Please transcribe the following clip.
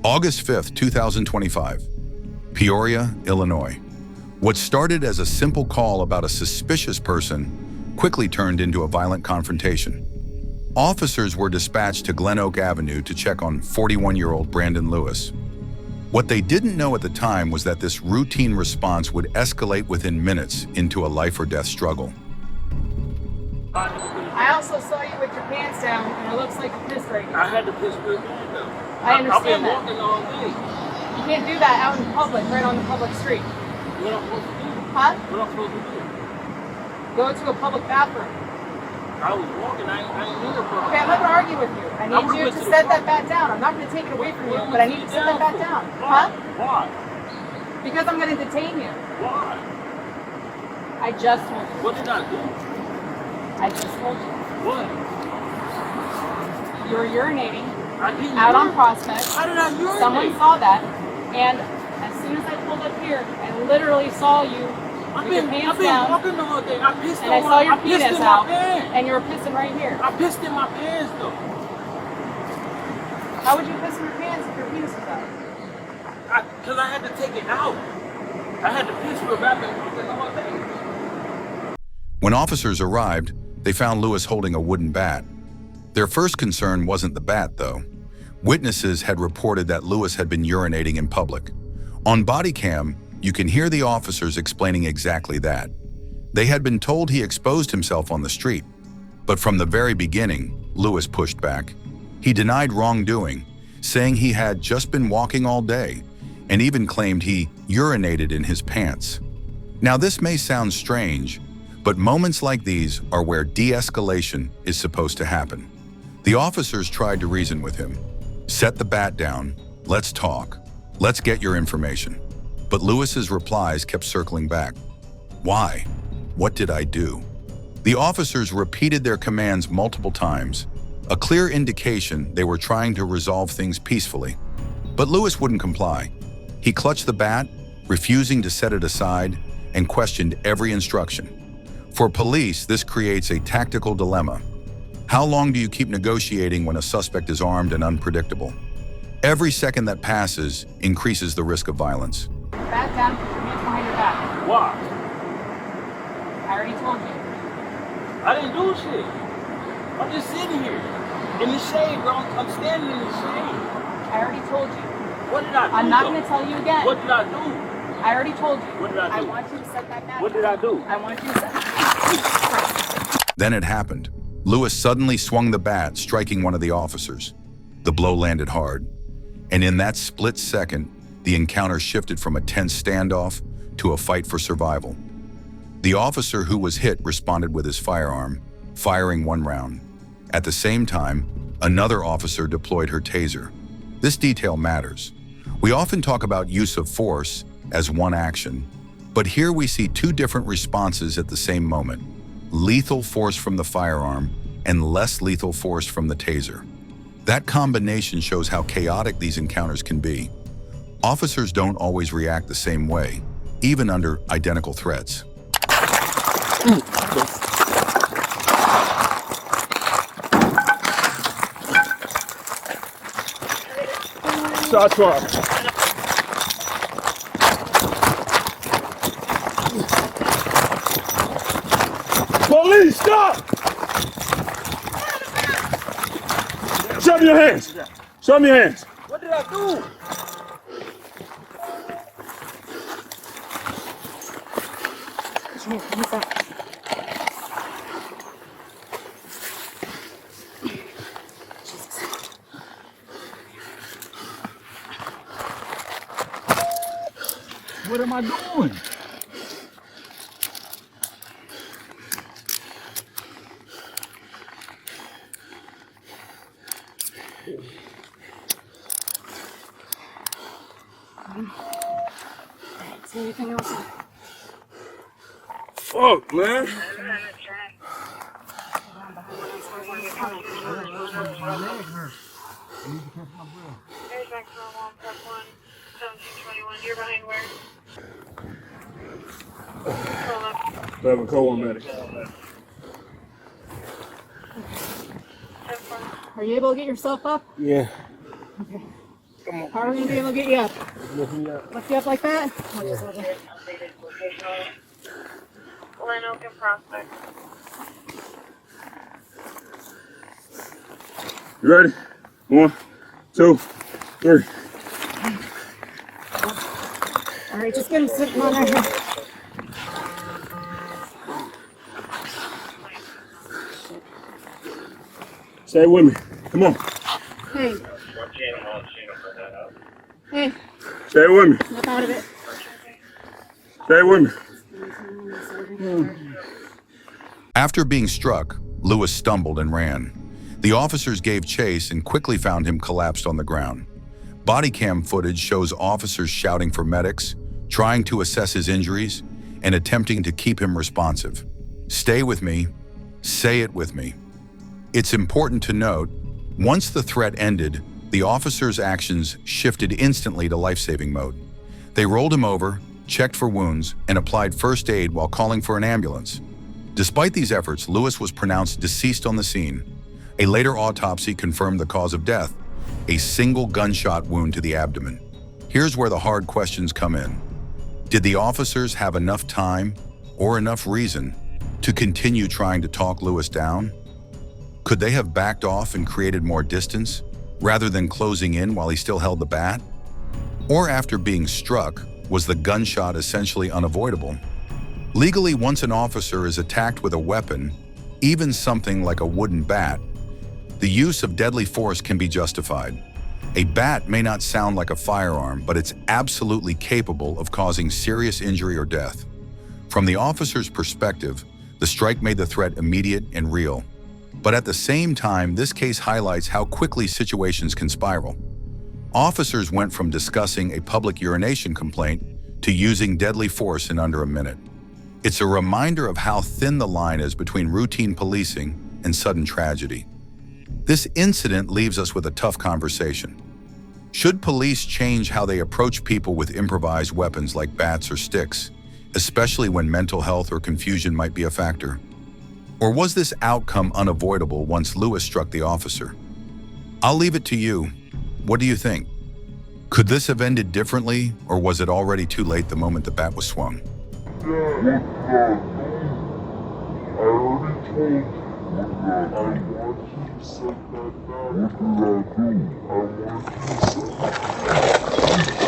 August 5th, 2025, Peoria, Illinois. What started as a simple call about a suspicious person quickly turned into a violent confrontation. Officers were dispatched to Glen Oak Avenue to check on 41-year-old Brandon Lewis. What they didn't know at the time was that this routine response would escalate within minutes into a life-or-death struggle. I also saw you with your pants down, and it looks like you pissed right now. I had to piss with my pants down. I understand that. I've been walking all day. You can't do that out in public, right on the public street. What am I supposed to do? Huh? What am I supposed to do? Go to a public bathroom. I was walking, I ain't near the public. Okay, I'm not going to argue with you. I need you to set that bat down. I'm not going to take it away from you, but I need you to set that bat down. Huh? Why? Because I'm going to detain you. Why? I just told you. What did I do? I just told you. What? You were urinating I didn't out on urinate. Prospect. How did I urinate? Someone saw that, and as soon as I pulled up here, I literally saw you with your pants down, walking all day. I pissed and I saw your penis out, my pants. and you were pissing right here. I pissed in my pants though. How would you piss in your pants if your penis was out? Because I had to take it out. I had to piss real bad because of my thing. When officers arrived, they found Lewis holding a wooden bat. Their first concern wasn't the bat, though. Witnesses had reported that Lewis had been urinating in public. On Bodycam, you can hear the officers explaining exactly that. They had been told he exposed himself on the street, but from the very beginning, Lewis pushed back. He denied wrongdoing, saying he had just been walking all day, and even claimed he urinated in his pants. Now, this may sound strange, but moments like these are where de-escalation is supposed to happen. The officers tried to reason with him. Set the bat down, let's talk, let's get your information. But Lewis's replies kept circling back. Why? What did I do? The officers repeated their commands multiple times, a clear indication they were trying to resolve things peacefully. But Lewis wouldn't comply. He clutched the bat, refusing to set it aside, and questioned every instruction. For police, this creates a tactical dilemma. How long do you keep negotiating when a suspect is armed and unpredictable? Every second that passes increases the risk of violence. Bat down, put your hands behind your back. Why? I already told you. I didn't do shit. I'm just sitting here in the shade, bro. I'm standing in the shade. I already told you. What did I do? I'm not going to tell you again. What did I do? I already told you. What did I do? I want you to set that bat What down. did I do? I want you to set that. Then it happened. Lewis suddenly swung the bat, striking one of the officers. The blow landed hard, and in that split second, the encounter shifted from a tense standoff to a fight for survival. The officer who was hit responded with his firearm, firing one round. At the same time, another officer deployed her taser. This detail matters. We often talk about use of force as one action, but here we see two different responses at the same moment: lethal force from the firearm and less lethal force from the taser. That combination shows how chaotic these encounters can be. Officers don't always react the same way, even under identical threats. Shot truck. Police, stop! Show me your hands. Show me your hands. What did I do? What am I doing? See anything else? Fuck, man. There's maximum 1+1, 1721. You're behind where? Hold up. Have a co-medic. Are you able to get yourself up? Yeah. Okay. Come on. How are we gonna be able to get you up? Lift you up like that? Updated location on it. Glen Oak and Prospect. You ready? 1, 2, 3. All right, just get him sitting on our head. Stay with me. Come on. Hey, hey, Stay with me. snap out of it. Stay with me. After being struck, Lewis stumbled and ran. The officers gave chase and quickly found him collapsed on the ground. Bodycam footage shows officers shouting for medics, trying to assess his injuries, and attempting to keep him responsive. Stay with me. Say it with me. It's important to note, once the threat ended, the officers' actions shifted instantly to life-saving mode. They rolled him over, checked for wounds, and applied first aid while calling for an ambulance. Despite these efforts, Lewis was pronounced deceased on the scene. A later autopsy confirmed the cause of death, a single gunshot wound to the abdomen. Here's where the hard questions come in. Did the officers have enough time or enough reason to continue trying to talk Lewis down? Could they have backed off and created more distance rather than closing in while he still held the bat? Or after being struck, was the gunshot essentially unavoidable? Legally, once an officer is attacked with a weapon, even something like a wooden bat, the use of deadly force can be justified. A bat may not sound like a firearm, but it's absolutely capable of causing serious injury or death. From the officer's perspective, the strike made the threat immediate and real. But at the same time, this case highlights how quickly situations can spiral. Officers went from discussing a public urination complaint to using deadly force in under a minute. It's a reminder of how thin the line is between routine policing and sudden tragedy. This incident leaves us with a tough conversation. Should police change how they approach people with improvised weapons like bats or sticks, especially when mental health or confusion might be a factor? Or was this outcome unavoidable once Lewis struck the officer? I'll leave it to you. What do you think? Could this have ended differently, or was it already too late the moment the bat was swung? I already told you. I want you to set that down. What did I do? I want you to set that down.